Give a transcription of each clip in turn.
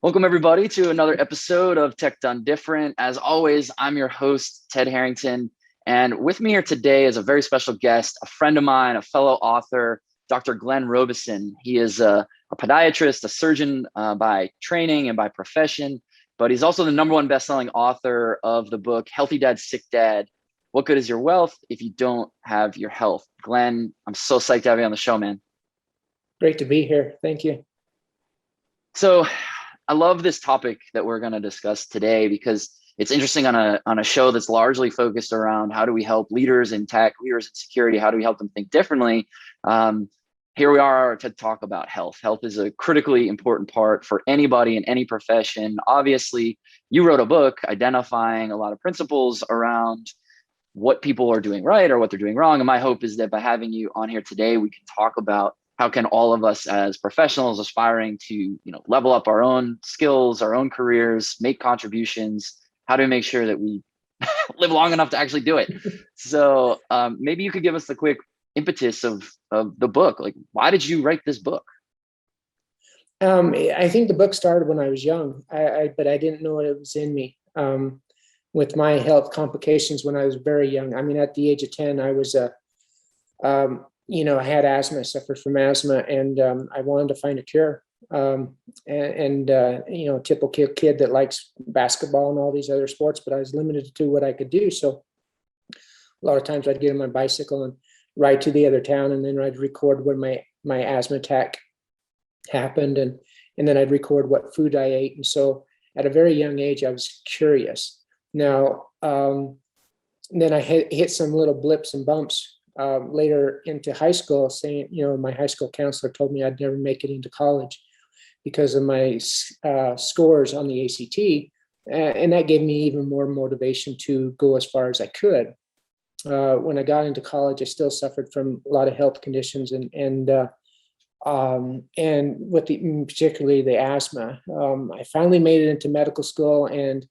Welcome, everybody, to another episode of Tech Done Different. As always, I'm your host, Ted Harrington. And with me here today is a very special guest, a friend of mine, a fellow author, Dr. Glen Robison. He is a podiatrist, a surgeon by training and by profession, but he's also the #1 best-selling author of the book, Healthy Dad, Sick Dad: What Good Is Your Wealth If You Don't Have Your Health? Glen, I'm so psyched to have you on the show, man. Great to be here. Thank you. So I love this topic that we're going to discuss today because it's interesting on a show that's largely focused around how do we help leaders in tech, leaders in security, how do we help them think differently? Here we are to talk about health. Health is a critically important part for anybody in any profession. Obviously, you wrote a book identifying a lot of principles around what people are doing right or what they're doing wrong. And my hope is that by having you on here today, we can talk about how can all of us as professionals aspiring to, level up our own skills, our own careers, make contributions, how do we make sure that we live long enough to actually do it? So maybe you could give us the quick impetus of the book. Like, why did you write this book? I think the book started when I was young, but I didn't know it was in me. With my health complications when I was very young. I mean, at the age of 10, I was I had asthma, I suffered from asthma, and I wanted to find a cure. Typical kid that likes basketball and all these other sports, but I was limited to what I could do. So a lot of times I'd get on my bicycle and ride to the other town, and then I'd record when my asthma attack happened, and then I'd record what food I ate. And so at a very young age, I was curious. Now, then I hit some little blips and bumps later into high school, saying, my high school counselor told me I'd never make it into college because of my scores on the ACT. And that gave me even more motivation to go as far as I could. When I got into college, I still suffered from a lot of health conditions and with particularly the asthma. I finally made it into medical school, and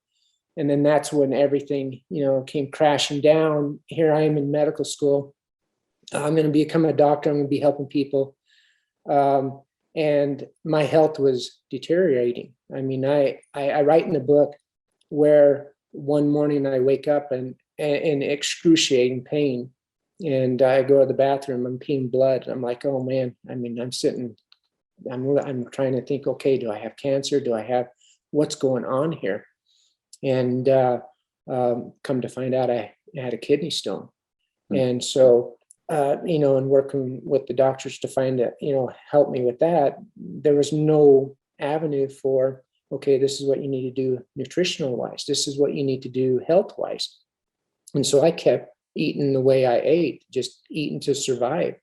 then that's when everything, came crashing down. Here I am in medical school. I'm going to become a doctor. I'm going to be helping people. And my health was deteriorating. I mean, I write in the book where one morning I wake up and in excruciating pain, and I go to the bathroom, I'm peeing blood. I'm like, oh man, I mean, I'm trying to think, okay, do I have cancer? What's going on here? And come to find out I had a kidney stone. And so, and working with the doctors to help me with that, there was no avenue for, okay, this is what you need to do nutritional wise. This is what you need to do health wise. And so I kept eating the way I ate, just eating to survive.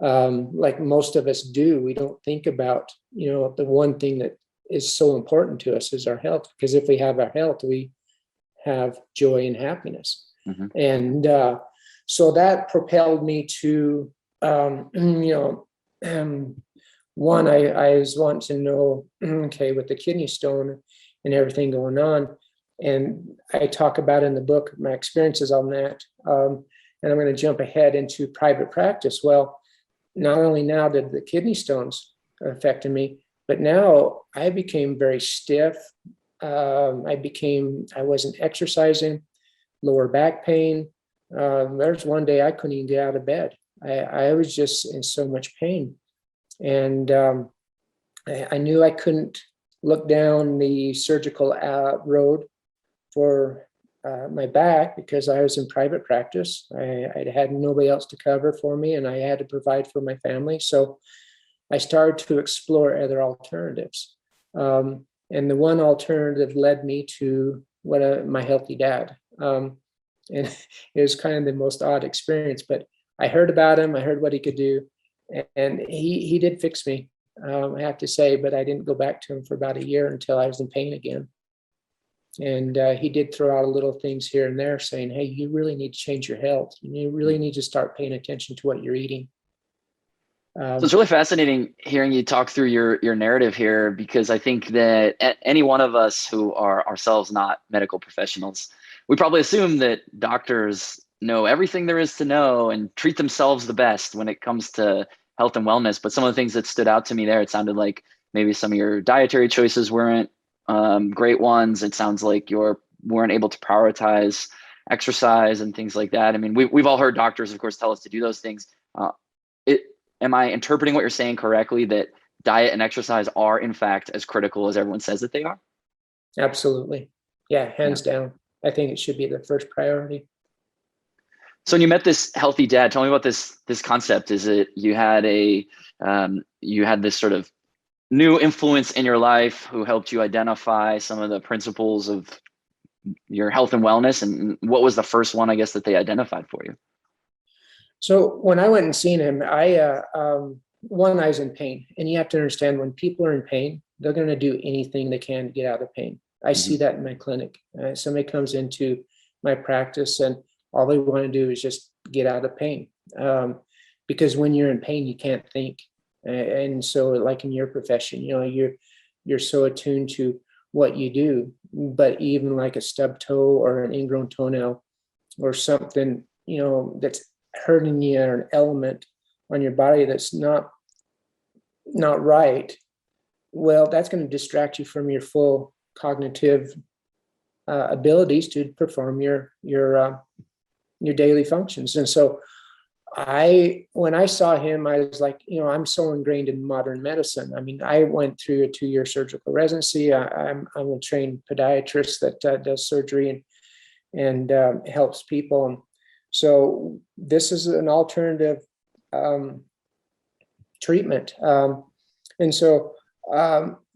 Like most of us do, we don't think about, the one thing that is so important to us is our health, because if we have our health, we have joy and happiness. Mm-hmm. And so that propelled me to, one, I was wanting to know, okay, with the kidney stone and everything going on, and I talk about in the book my experiences on that, and I'm going to jump ahead into private practice. Well, not only now did the kidney stones affect me, but now I became very stiff. I wasn't exercising, lower back pain. There's one day I couldn't even get out of bed. I was just in so much pain. And I knew I couldn't look down the surgical road for my back because I was in private practice. I had nobody else to cover for me, and I had to provide for my family. So I started to explore other alternatives. And the one alternative led me to my healthy dad. And it was kind of the most odd experience, but I heard about him. I heard what he could do, and he did fix me, I have to say, but I didn't go back to him for about a year until I was in pain again. And he did throw out little things here and there saying, hey, you really need to change your health. You really need to start paying attention to what you're eating. So it's really fascinating hearing you talk through your narrative here, because I think that any one of us who are ourselves not medical professionals, we probably assume that doctors know everything there is to know and treat themselves the best when it comes to health and wellness. But some of the things that stood out to me there, it sounded like maybe some of your dietary choices weren't great ones. It sounds like you weren't able to prioritize exercise and things like that. I mean, we've all heard doctors, of course, tell us to do those things. Am I interpreting what you're saying correctly, that diet and exercise are in fact as critical as everyone says that they are? Absolutely. Yeah, hands down. I think it should be the first priority. So when you met this healthy dad, tell me about this concept. Is it you had this sort of new influence in your life who helped you identify some of the principles of your health and wellness? And what was the first one, I guess, that they identified for you? So when I went and seen him, I was in pain, and you have to understand, when people are in pain, they're going to do anything they can to get out of pain. I see that in my clinic. Somebody comes into my practice and all they want to do is just get out of pain. Because when you're in pain, you can't think. And so, like in your profession, you're so attuned to what you do, but even like a stub toe or an ingrown toenail or something, that's hurting you, or an element on your body that's not right, well, that's going to distract you from your full cognitive abilities to perform your daily functions. And so when I saw him, I was like, I'm so ingrained in modern medicine. I mean, I went through a 2-year surgical residency. I'm a trained podiatrist that does surgery and helps people. And so this is an alternative treatment.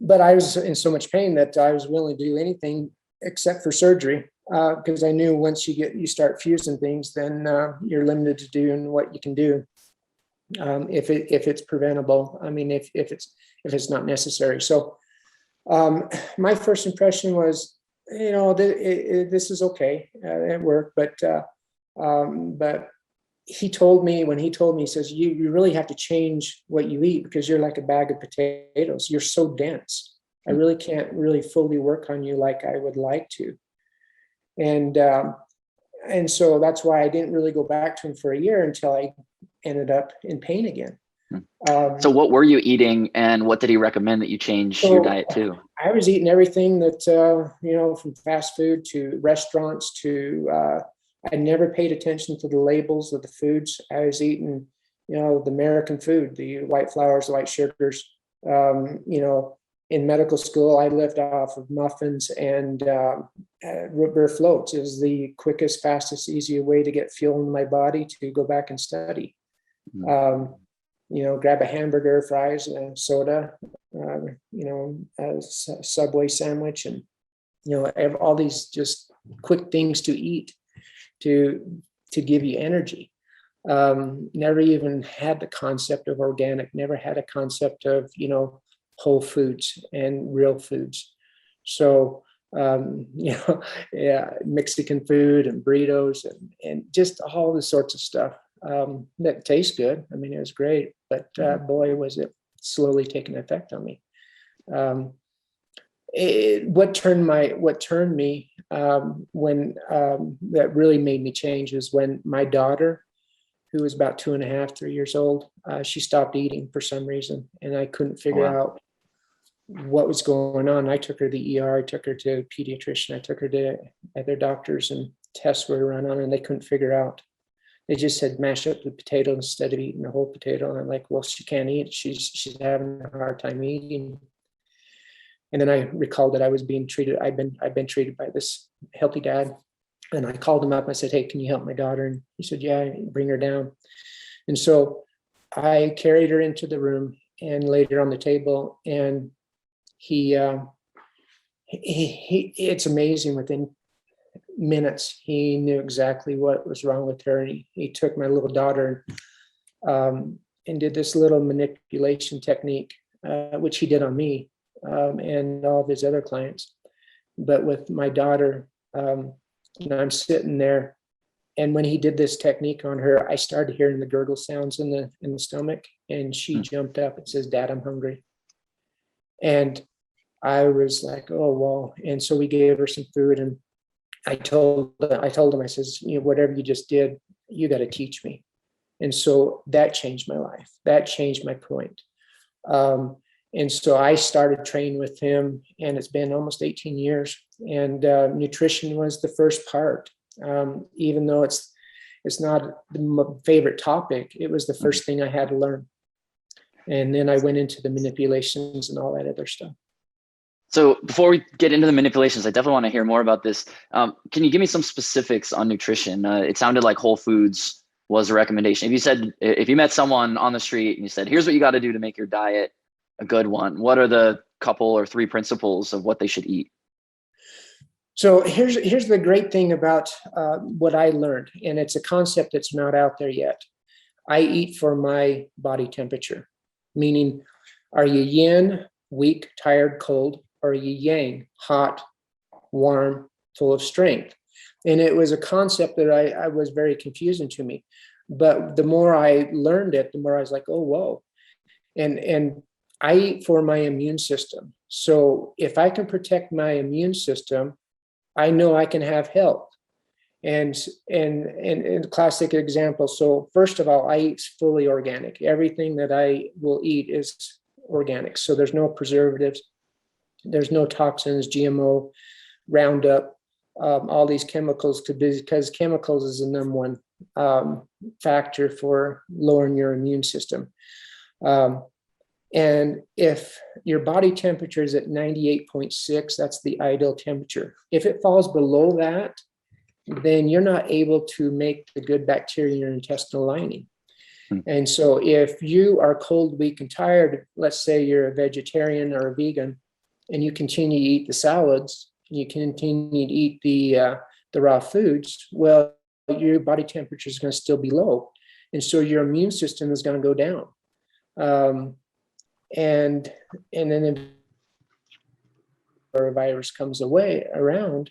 But I was in so much pain that I was willing to do anything except for surgery, because I knew once you start fusing things, then you're limited to doing what you can do if it's preventable. I mean, if it's not necessary. So my first impression was, this is okay at work, but he told me, he says, you really have to change what you eat, because you're like a bag of potatoes. You're so dense. I really can't really fully work on you like I would like to. And so that's why I didn't really go back to him for a year until I ended up in pain again. So what were you eating, and what did he recommend that you change your diet to? I was eating everything that, from fast food to restaurants to, I never paid attention to the labels of the foods. I was eating, the American food, the white flours, white sugars. In medical school, I lived off of muffins and root beer floats. It was the quickest, fastest, easier way to get fuel in my body to go back and study. Grab a hamburger, fries, and soda, a Subway sandwich, and, all these just quick things to eat to give you energy. Never even had the concept of organic, never had a concept of, whole foods and real foods. So, Mexican food and burritos and just all the sorts of stuff that tastes good. I mean, it was great, but boy, was it slowly taking effect on me. What turned me when that really made me change is when my daughter, who was about 2.5, 3 years old, she stopped eating for some reason, and I couldn't figure out what was going on. I took her to the ER, I took her to a pediatrician, I took her to other doctors, and tests were run on, and they couldn't figure out. They just said mash up the potato instead of eating the whole potato. And I'm like, well, she can't eat. She's having a hard time eating. And then I recalled that I was being treated. I've been treated by this healthy dad. And I called him up. I said, hey, can you help my daughter? And he said, yeah, bring her down. And so I carried her into the room and laid her on the table. And it's amazing. Within minutes, he knew exactly what was wrong with her. And he took my little daughter and did this little manipulation technique, which he did on me and all of his other clients. But with my daughter, I'm sitting there, and when he did this technique on her, I started hearing the gurgle sounds in the stomach, and she jumped up and says, Dad, I'm hungry. And I was like, oh, well. And so we gave her some food, and I told him, I says, whatever you just did, you got to teach me. And so that changed my life. That changed my point. And so I started training with him, and it's been almost 18 years. And nutrition was the first part, even though it's not the favorite topic. It was the first thing I had to learn. And then I went into the manipulations and all that other stuff. So before we get into the manipulations, I definitely want to hear more about this. Can you give me some specifics on nutrition? It sounded like whole foods was a recommendation. If you met someone on the street and you said, here's what you got to do to make your diet a good one, what are the couple or three principles of what they should eat? So here's the great thing about what I learned, and it's a concept that's not out there yet. I eat for my body temperature, meaning, are you yin, weak, tired, cold, or are you yang, hot, warm, full of strength? And it was a concept that I was very confusing to me. But the more I learned it, the more I was like, oh, whoa. And I eat for my immune system. So if I can protect my immune system, I know I can have health. And classic example. So first of all, I eat fully organic. Everything that I will eat is organic. So there's no preservatives, there's no toxins, GMO, Roundup, all these chemicals, because chemicals is the number one factor for lowering your immune system. And if your body temperature is at 98.6, that's the ideal temperature. If it falls below that, then you're not able to make the good bacteria in your intestinal lining. And so if you are cold, weak, and tired, let's say you're a vegetarian or a vegan, and you continue to eat the salads, and you continue to eat the raw foods, well, your body temperature is going to still be low. And so your immune system is going to go down. And then if a virus comes around,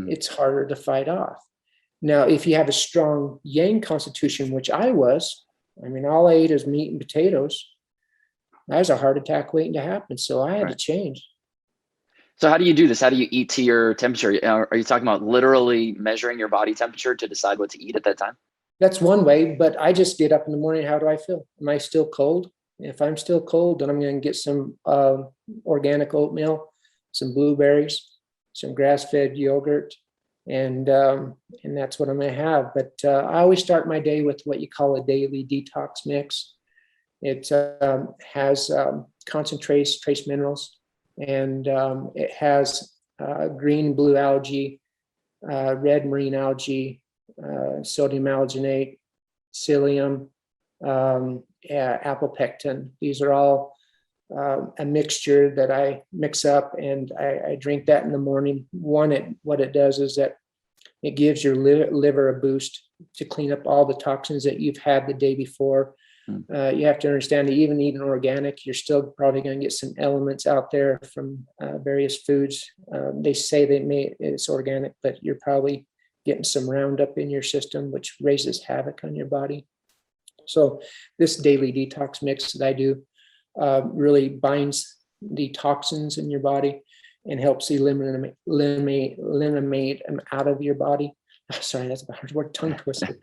it's harder to fight off. Now, if you have a strong yang constitution, which I mean, all I ate is meat and potatoes, that was a heart attack waiting to happen. So I had to change. So how do you do this? How do you eat to your temperature? Are you talking about literally measuring your body temperature to decide what to eat at that time? That's one way, but I just get up in the morning. How do I feel? Am I still cold? If I'm still cold, then I'm going to get some organic oatmeal, some blueberries, some grass-fed yogurt, and that's what I'm going to have. But I always start my day with what you call a daily detox mix. It has concentrates, trace minerals, and it has green, blue algae, red marine algae, sodium alginate, psyllium, apple pectin. These are all a mixture that I mix up, and I drink that in the morning. What it does is that it gives your liver a boost to clean up all the toxins that you've had the day before. You have to understand that even eating organic, you're still probably going to get some elements out there from various foods. They say it's organic, but you're probably getting some Roundup in your system, which raises havoc on your body. So this daily detox mix that I do really binds the toxins in your body and helps eliminate them out of your body. Sorry, that's a hard word, tongue twister.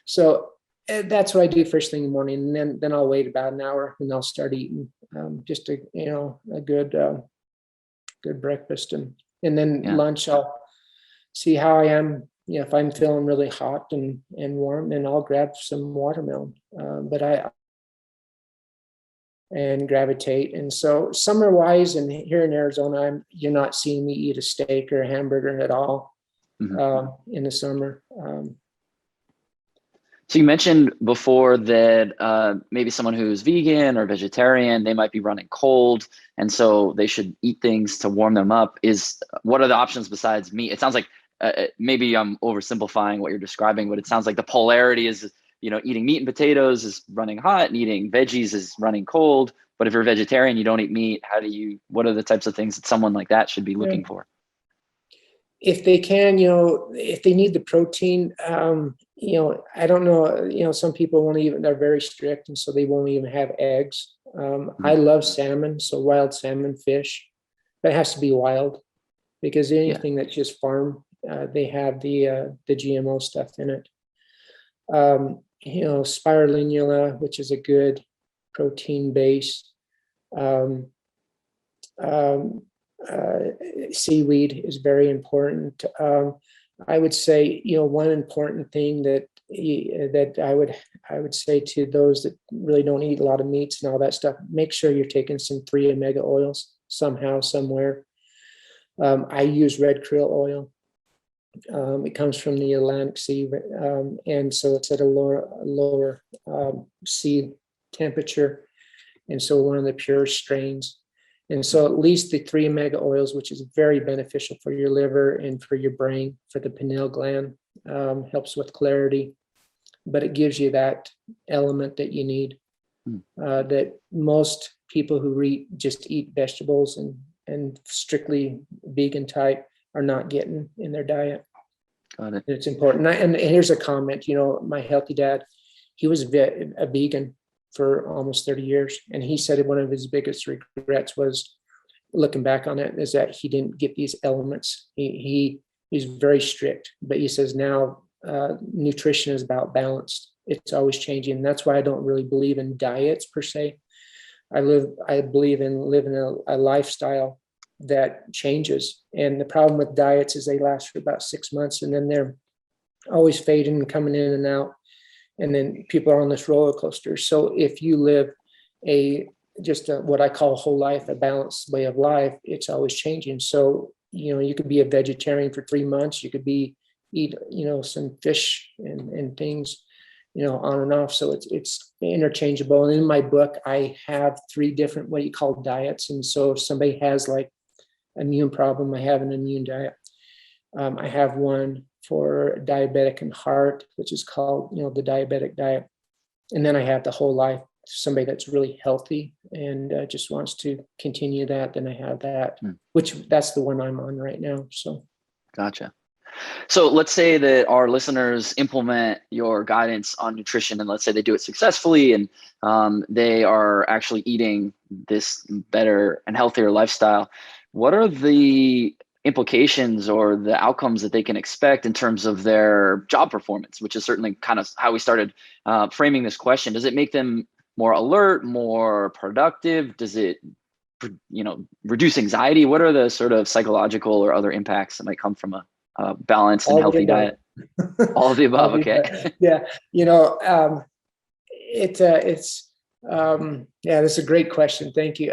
So that's what I do first thing in the morning, and then I'll wait about an hour and I'll start eating just a good breakfast, and then lunch I'll see how I am. If I'm feeling really hot and warm, then I'll grab some watermelon. But I gravitate. And so summer wise, and here in Arizona, you're not seeing me eat a steak or a hamburger at all in the summer. So you mentioned before that maybe someone who's vegan or vegetarian, they might be running cold, and so they should eat things to warm them up. What are the options besides meat? It sounds like maybe I'm oversimplifying what you're describing, but it sounds like the polarity is, eating meat and potatoes is running hot, and eating veggies is running cold. But if you're a vegetarian, you don't eat meat. What are the types of things that someone like that should be looking for? If they can, if they need the protein, I don't know, some people they're very strict, and so they won't even have eggs. I love salmon, so wild salmon fish, but it has to be wild, because anything that's just farm, they have the GMO stuff in it. Spirulina, which is a good protein base. Um, um, Seaweed is very important. I would say, one important thing that I would say to those that really don't eat a lot of meats and all that stuff, make sure you're taking some 3 omega oils somehow, somewhere. I use red krill oil. It comes from the Atlantic Sea, and so it's at a lower sea temperature, and so one of the purest strains. And so at least the 3 omega oils, which is very beneficial for your liver and for your brain, for the pineal gland, helps with clarity, but it gives you that element that you need, that most people who just eat vegetables and strictly vegan type are not getting in their diet. Got it. It's important. And here's a comment, my healthy dad, he was a vegan for almost 30 years. And he said one of his biggest regrets was, looking back on it, is that he didn't get these elements. He's very strict, but he says now nutrition is about balance. It's always changing. And that's why I don't really believe in diets per se. I believe in living a lifestyle that changes. And the problem with diets is they last for about 6 months, and then they're always fading and coming in and out. And then people are on this roller coaster. So if you live what I call a whole life, a balanced way of life, it's always changing. So, you could be a vegetarian for 3 months. You could eat, some fish and things, on and off. So it's interchangeable. And in my book, I have 3 different, what you call diets. And so if somebody has like immune problem, I have an immune diet. I have one for diabetic and heart, which is called, the diabetic diet. And then I have the whole life, somebody that's really healthy and just wants to continue that. Then I have that, which that's the one I'm on right now. So. Gotcha. So let's say that our listeners implement your guidance on nutrition, and let's say they do it successfully, and they are actually eating this better and healthier lifestyle. What are the implications or the outcomes that they can expect in terms of their job performance, which is certainly kind of how we started framing this question? Does it make them more alert, more productive? Does it, reduce anxiety? What are the sort of psychological or other impacts that might come from a balanced and healthy diet? All of the above. Okay. Yeah. That's a great question. Thank you.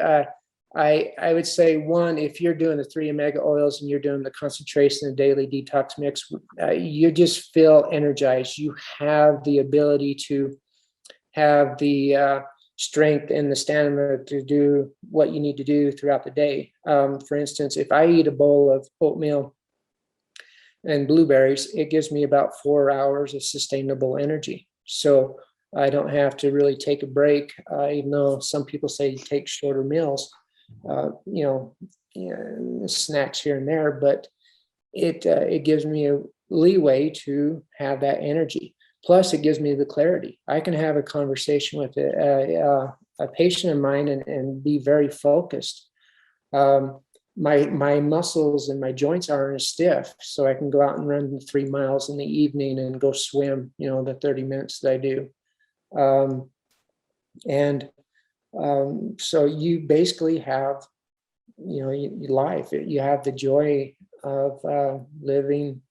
I would say, one, if you're doing the 3 omega oils and you're doing the concentration and daily detox mix, you just feel energized. You have the ability to have the strength and the stamina to do what you need to do throughout the day. For instance, if I eat a bowl of oatmeal and blueberries, it gives me about 4 hours of sustainable energy. So I don't have to really take a break, even though some people say take shorter meals, snacks here and there, but it gives me a leeway to have that energy. Plus, it gives me the clarity. I can have a conversation with a patient of mine and be very focused. My muscles and my joints aren't as stiff, so I can go out and run 3 miles in the evening and go swim, the 30 minutes that I do. So you basically have, life. You have the joy of living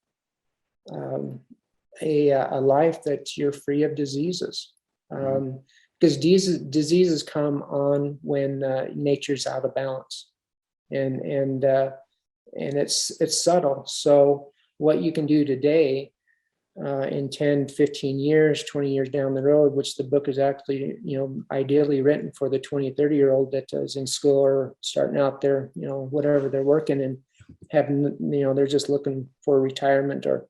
a life that you're free of diseases. Because diseases come on when nature's out of balance, and it's subtle. So what you can do today, in 10, 15 years, 20 years down the road, which the book is actually, ideally written for the 20, 30-year-old that is in school or starting out there, whatever they're working and having, they're just looking for retirement or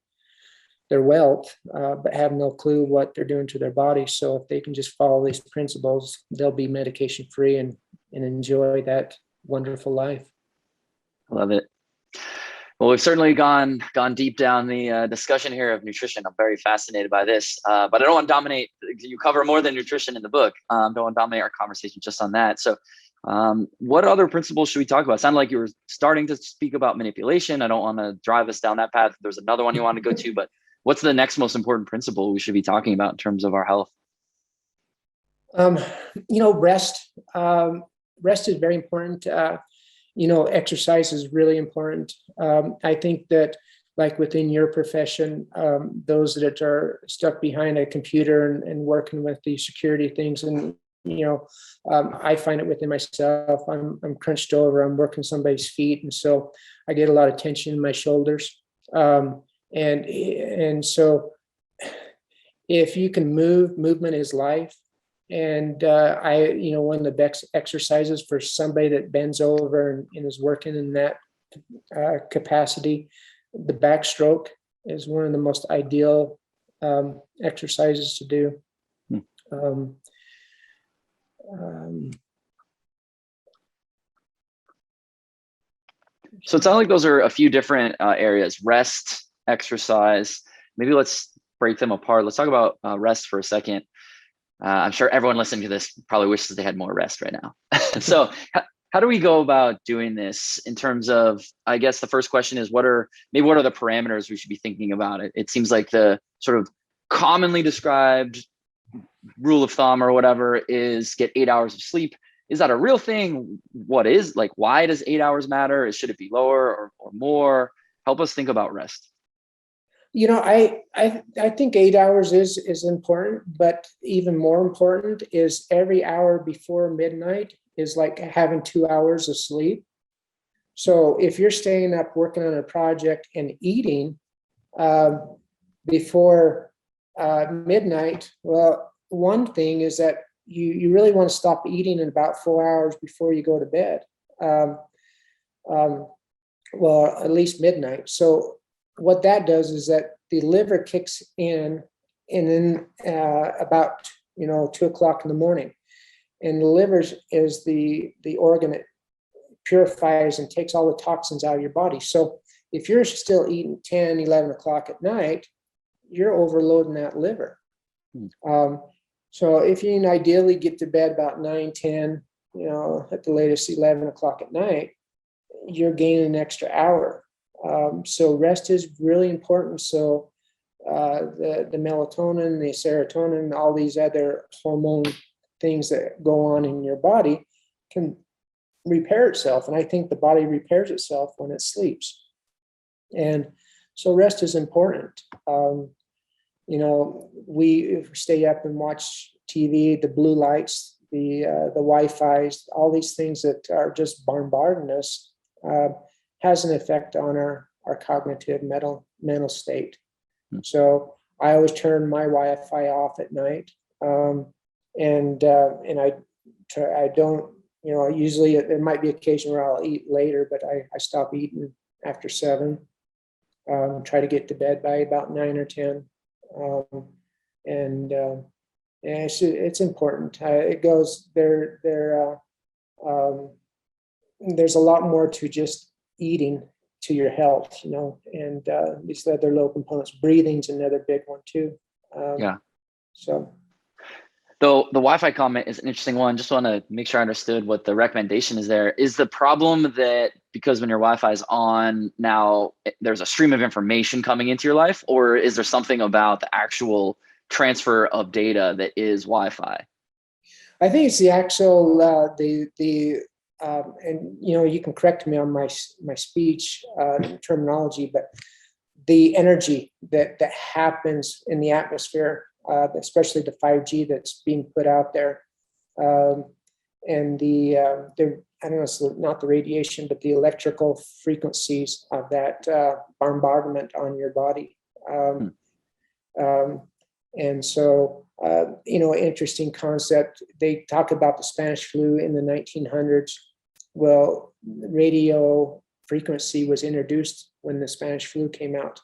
their wealth, but have no clue what they're doing to their body. So if they can just follow these principles, they'll be medication free and enjoy that wonderful life. I love it. Well, we've certainly gone deep down the discussion here of nutrition. I'm very fascinated by this, but I don't want to dominate. You cover more than nutrition in the book. Don't want to dominate our conversation just on that. So what other principles should we talk about? It sounded like you were starting to speak about manipulation. I don't want to drive us down that path. There's another one you want to go to, but what's the next most important principle we should be talking about in terms of our health? Rest. rest is very important. Exercise is really important. I think that, like within your profession, those that are stuck behind a computer and working with the security things, and I find it within myself. I'm crunched over. I'm working somebody's feet, and so I get a lot of tension in my shoulders. And so, if you can move, movement is life. And one of the best exercises for somebody that bends over and is working in that capacity, the backstroke is one of the most ideal exercises to do. So it sounds like those are a few different areas: rest, exercise. Maybe let's break them apart. Let's talk about rest for a second. I'm sure everyone listening to this probably wishes they had more rest right now. So how do we go about doing this in terms of, I guess the first question is, what are the parameters we should be thinking about? It seems like the sort of commonly described rule of thumb or whatever is get 8 hours of sleep. Is that a real thing? Why does 8 hours matter? Should it be lower or more? Help us think about rest. I think 8 hours is important, but even more important is every hour before midnight is like having 2 hours of sleep. So if you're staying up working on a project and eating before midnight, well, one thing is that you really want to stop eating in about 4 hours before you go to bed. Well, at least midnight. So what that does is that the liver kicks in, and then about 2 o'clock in the morning, and the liver is the organ that purifies and takes all the toxins out of your body. So if you're still eating 10, 11 o'clock at night, you're overloading that liver. So if you can ideally get to bed about 9, 10, at the latest 11 o'clock at night, you're gaining an extra hour. So rest is really important. So the melatonin, the serotonin, all these other hormone things that go on in your body can repair itself. And I think the body repairs itself when it sleeps. And so rest is important. We stay up and watch TV, the blue lights, the Wi-Fi's, all these things that are just bombarding us, has an effect on our cognitive mental state. So I always turn my Wi-Fi off at night, and I don't. Usually there might be occasion where I'll eat later, but I stop eating after 7. Try to get to bed by about 9 or 10, and it's important. It goes there. There's a lot more to just eating to your health, and these other little components. Breathing's another big one too. So though the Wi-Fi comment is an interesting one. Just want to make sure I understood what the recommendation is there. Is the problem that because when your Wi-Fi is on now, there's a stream of information coming into your life, or is there something about the actual transfer of data that is Wi-Fi? I think it's the actual and you can correct me on my speech terminology, but the energy that happens in the atmosphere, especially the 5G that's being put out there, and the I don't know, it's not the radiation, but the electrical frequencies of that bombardment on your body. And so, interesting concept. They talk about the Spanish flu in the 1900s. Well, radio frequency was introduced when the Spanish flu came out.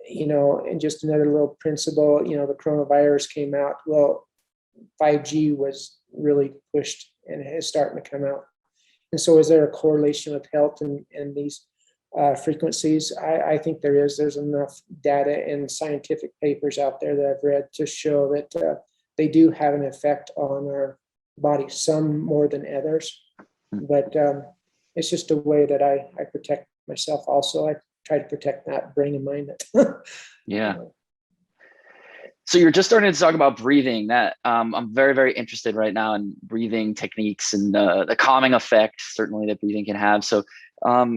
And just another little principle, the coronavirus came out. Well, 5G was really pushed and is starting to come out. And so is there a correlation with health and these frequencies? I think there is. There's enough data and scientific papers out there that I've read to show that they do have an effect on our body, some more than others. But it's just a way that I protect myself also. I try to protect that brain and mind. Yeah. So you're just starting to talk about breathing. That I'm very, very interested right now in breathing techniques and the calming effect certainly that breathing can have. So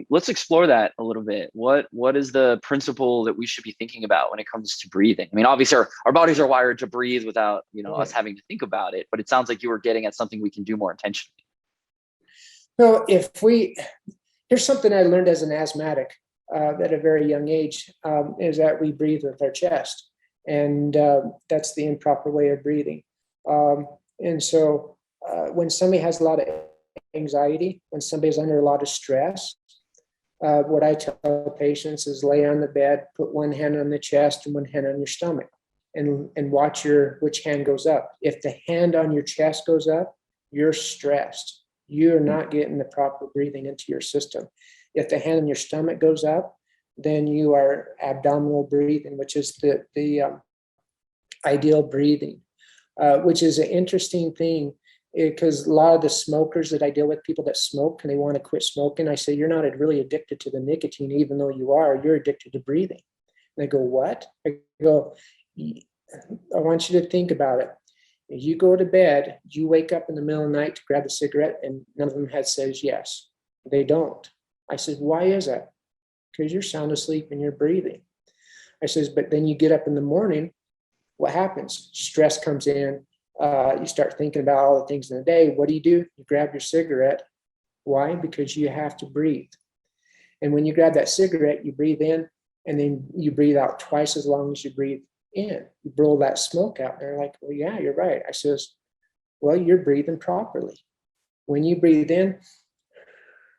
let's explore that a little bit. What is the principle that we should be thinking about when it comes to breathing? I mean, obviously our bodies are wired to breathe without us having to think about it, but it sounds like you were getting at something we can do more intentionally. So here's something I learned as an asthmatic at a very young age, is that we breathe with our chest. And that's the improper way of breathing. And so when somebody has a lot of anxiety, when somebody's under a lot of stress, what I tell patients is lay on the bed, put one hand on the chest and one hand on your stomach, and watch which hand goes up. If the hand on your chest goes up, you're stressed. You're not getting the proper breathing into your system. If the hand on your stomach goes up, then you are abdominal breathing, which is the ideal breathing, which is an interesting thing, because a lot of the smokers that I deal with, people that smoke and they want to quit smoking, I say, you're not really addicted to the nicotine, even though you are, you're addicted to breathing. And they go, what? I go, I want you to think about it. You go to bed, you wake up in the middle of the night to grab a cigarette, and none of them says yes. They don't. I said, why is that? Because you're sound asleep and you're breathing. I says, but then you get up in the morning, what happens? Stress comes in. You start thinking about all the things in the day. What do? You grab your cigarette. Why? Because you have to breathe. And when you grab that cigarette, you breathe in, and then you breathe out twice as long as you breathe in. You blow that smoke out. And they're like, well, yeah, you're right. I says, well, you're breathing properly. When you breathe in,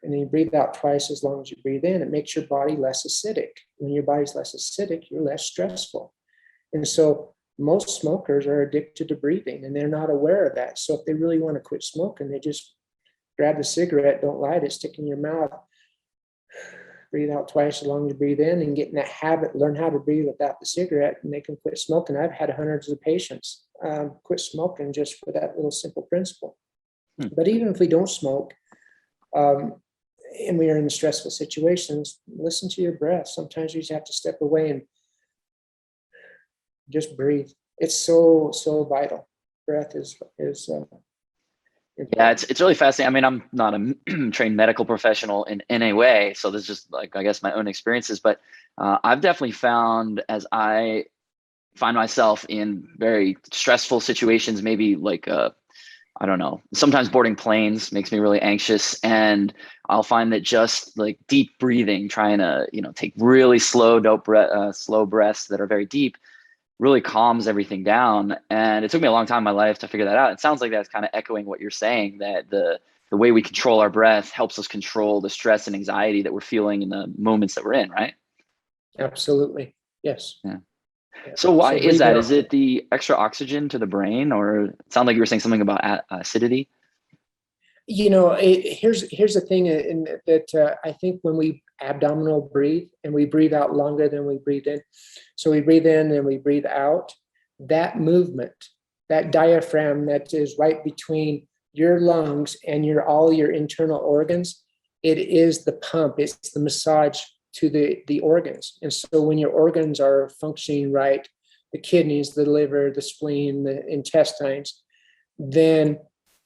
and then you breathe out twice as long as you breathe in, it makes your body less acidic. When your body's less acidic, you're less stressful. And so most smokers are addicted to breathing, and they're not aware of that. So if they really want to quit smoking, they just grab the cigarette, don't light it, stick it in your mouth, breathe out twice as long as you breathe in, and get in that habit, learn how to breathe without the cigarette, and they can quit smoking. I've had hundreds of patients quit smoking just for that little simple principle. But even if we don't smoke, and we are in stressful situations, listen to your breath. Sometimes you just have to step away and just breathe. It's so vital. Breath is yeah, it's really fascinating. I mean, I'm not a trained medical professional in any way, so this is just like, I guess, my own experiences. But I've definitely found, as I find myself in very stressful situations, maybe like I don't know, sometimes boarding planes makes me really anxious, and I'll find that just like deep breathing, trying to take really slow breaths that are very deep, really calms everything down. And it took me a long time in my life to figure that out. It sounds like that's kind of echoing what you're saying, that the way we control our breath helps us control the stress and anxiety that we're feeling in the moments that we're in, right? Absolutely. Yes. Yeah. So why is that? Is it the extra oxygen to the brain, or it sounded like you were saying something about acidity? Here's the thing that I think when we abdominal breathe and we breathe out longer than we breathe in, so we breathe in and we breathe out, that movement, that diaphragm that is right between your lungs and all your internal organs, it is the pump, it's the massage to the organs. And so when your organs are functioning right, the kidneys, the liver, the spleen, the intestines, then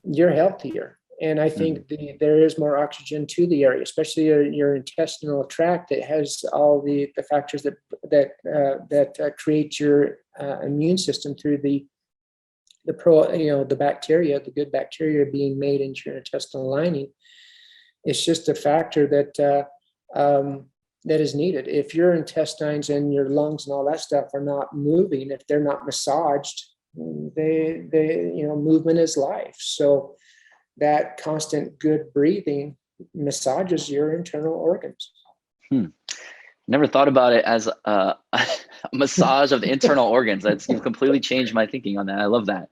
you're healthier. And I think there is more oxygen to the area, especially your intestinal tract that has all the factors that create your immune system through the bacteria, the good bacteria being made into your intestinal lining. It's just a factor that is needed. If your intestines and your lungs and all that stuff are not moving, if they're not massaged, movement is life. So that constant good breathing massages your internal organs. Never thought about it as a massage of the internal organs. You've completely changed my thinking on that. I love that.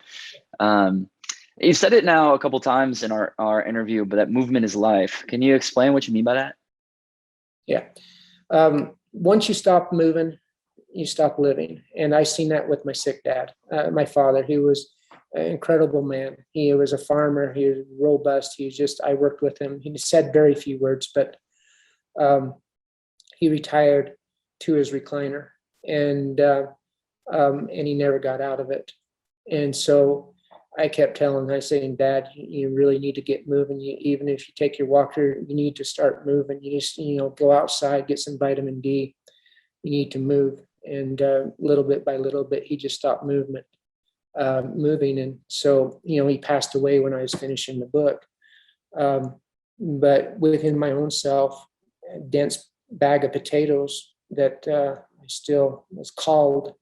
You've said it now a couple times in our interview, but that movement is life. Can you explain what you mean by that? Yeah. Once you stop moving, you stop living. And I seen that with my sick dad, my father. He was an incredible man. He was a farmer. He was robust. I worked with him. He said very few words, but he retired to his recliner. And and he never got out of it. And so I kept telling him, I saying, Dad, you really need to get moving. Even if you take your walker, you need to start moving. You just, go outside, get some vitamin D. You need to move. And little bit by little bit, he just stopped moving. And so, he passed away when I was finishing the book. But within my own self, a dense bag of potatoes that I still was called.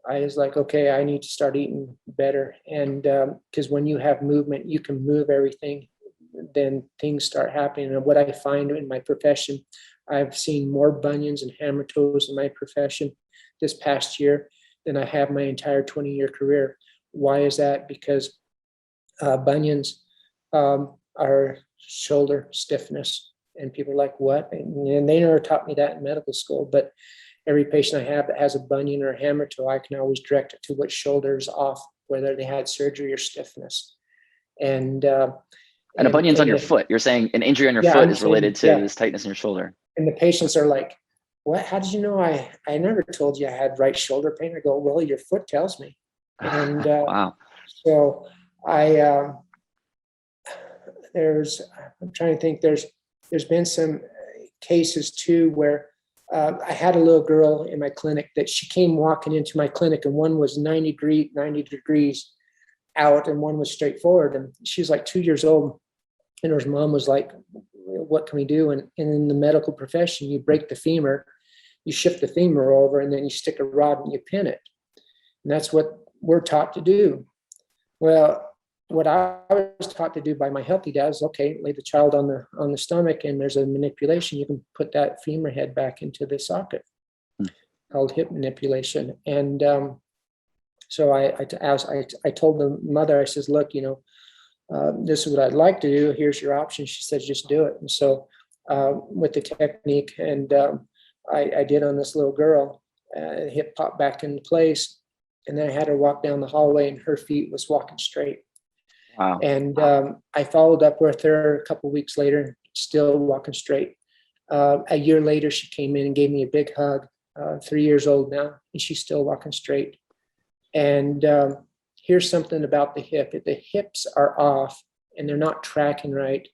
I was like, okay, I need to start eating better. And because when you have movement, you can move everything, then things start happening. And what I find in my profession, I've seen more bunions and hammer toes in my profession this past year than I have my entire 20-year career. Why is that? Because bunions are shoulder stiffness. And people are like, what? And they never taught me that in medical school. But every patient I have that has a bunion or a hammer toe, I can always direct it to which shoulder is off, whether they had surgery or stiffness. And a bunion's on your foot. You're saying an injury on your foot is related to this tightness in your shoulder. And the patients are like, what? How did you know? I never told you I had right shoulder pain. I go, well, your foot tells me. And wow. So I'm trying to think, there's been some cases too where I had a little girl in my clinic that she came walking into my clinic, and one was 90 degrees out and one was straight forward. And she's like 2 years old. And her mom was like, what can we do? And in the medical profession, you break the femur, you shift the femur over, and then you stick a rod and you pin it. And that's what we're taught to do. Well, what I was taught to do by my healthy dad is, okay, lay the child on the stomach, and there's a manipulation. You can put that femur head back into the socket, called hip manipulation. And so I told the mother, I says, look, this is what I'd like to do. Here's your option. She says, just do it. And so with the technique, and I did on this little girl, hip popped back into place. And then I had her walk down the hallway, and her feet was walking straight. Wow. And I followed up with her a couple of weeks later, still walking straight. A year later, she came in and gave me a big hug, 3 years old now, and she's still walking straight. And here's something about the hip. If the hips are off and they're not tracking right,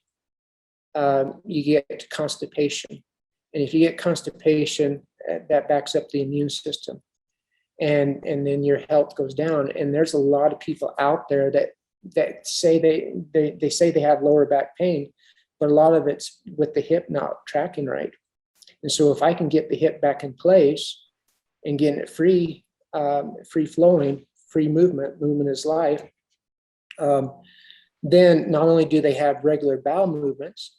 you get constipation. And if you get constipation, that backs up the immune system. And then your health goes down. And there's a lot of people out there that say they say they have lower back pain, but a lot of it's with the hip not tracking right. And so if I can get the hip back in place and getting it free flowing, free movement is life, then not only do they have regular bowel movements,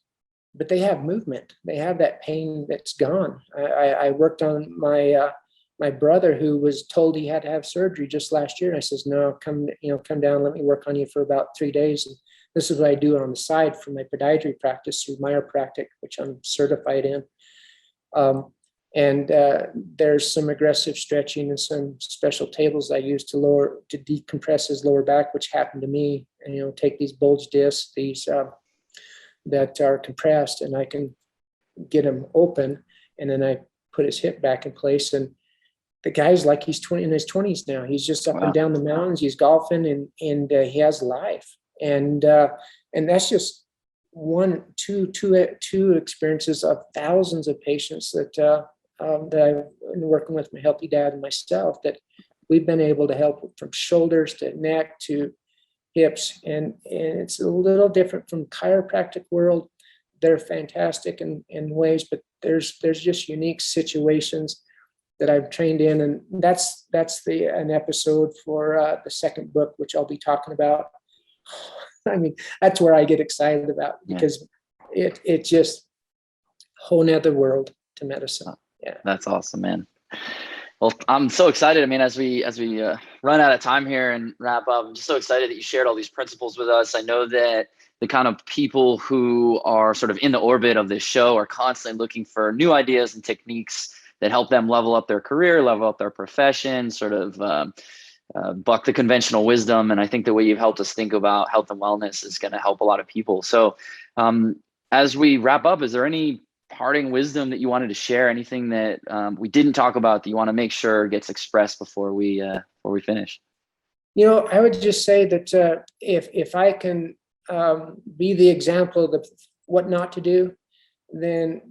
but they have movement. They have that pain that's gone. I worked on my brother, who was told he had to have surgery just last year. And I says, no, come down, let me work on you for about 3 days. And this is what I do on the side for my podiatry practice through chiropractic, which I'm certified in. And there's some aggressive stretching and some special tables I use to decompress his lower back, which happened to me. And, take these bulge discs, these that are compressed, and I can get him open, and then I put his hip back in place. And the guy's like, he's in his 20s now. He's just up and down the mountains. He's golfing, and he has life. And that's just two experiences of thousands of patients that I've been working with, my healthy dad and myself, that we've been able to help from shoulders to neck to hips. And it's a little different from chiropractic world. They're fantastic in ways, but there's just unique situations that I've trained in. And that's an episode for the second book, which I'll be talking about. I mean, that's where I get excited about, because it just whole nother world to medicine. Yeah. That's awesome, man. Well, I'm so excited. I mean, as we run out of time here and wrap up, I'm just so excited that you shared all these principles with us. I know that the kind of people who are sort of in the orbit of this show are constantly looking for new ideas and techniques that help them level up their career, level up their profession, sort of buck the conventional wisdom. And I think the way you've helped us think about health and wellness is going to help a lot of people. So as we wrap up, is there any parting wisdom that you wanted to share? Anything that we didn't talk about that you want to make sure gets expressed before we finish? I would just say that if I can be the example of what not to do, then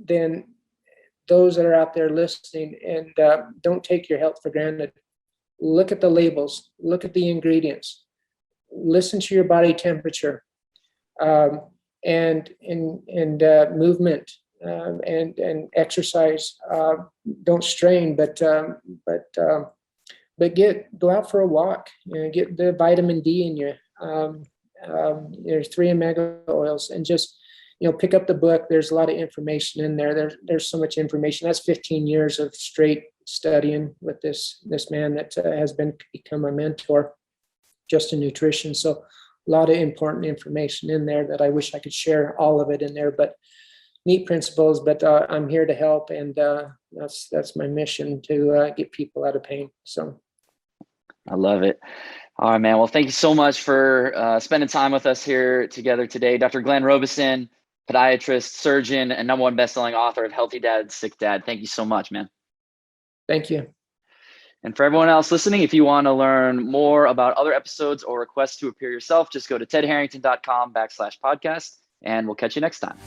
those that are out there listening, and don't take your health for granted. Look at the labels, look at the ingredients, listen to your body temperature, and movement, and exercise. Don't strain, but go out for a walk. Get the vitamin D in you. There's 3 omega oils, and just pick up the book. There's a lot of information in there. There's so much information. That's 15 years of straight studying with this man that has become my mentor, just in nutrition. So a lot of important information in there that I wish I could share all of it in there, but neat principles. But I'm here to help, and that's my mission, to get people out of pain. So I love it. All right, man. Well, thank you so much for spending time with us here together today. Dr. Glen Robison, podiatrist, surgeon, and #1 bestselling author of Healthy Dad, Sick Dad. Thank you so much, man. Thank you. And for everyone else listening, if you want to learn more about other episodes or request to appear yourself, just go to tedharrington.com/podcast, and we'll catch you next time.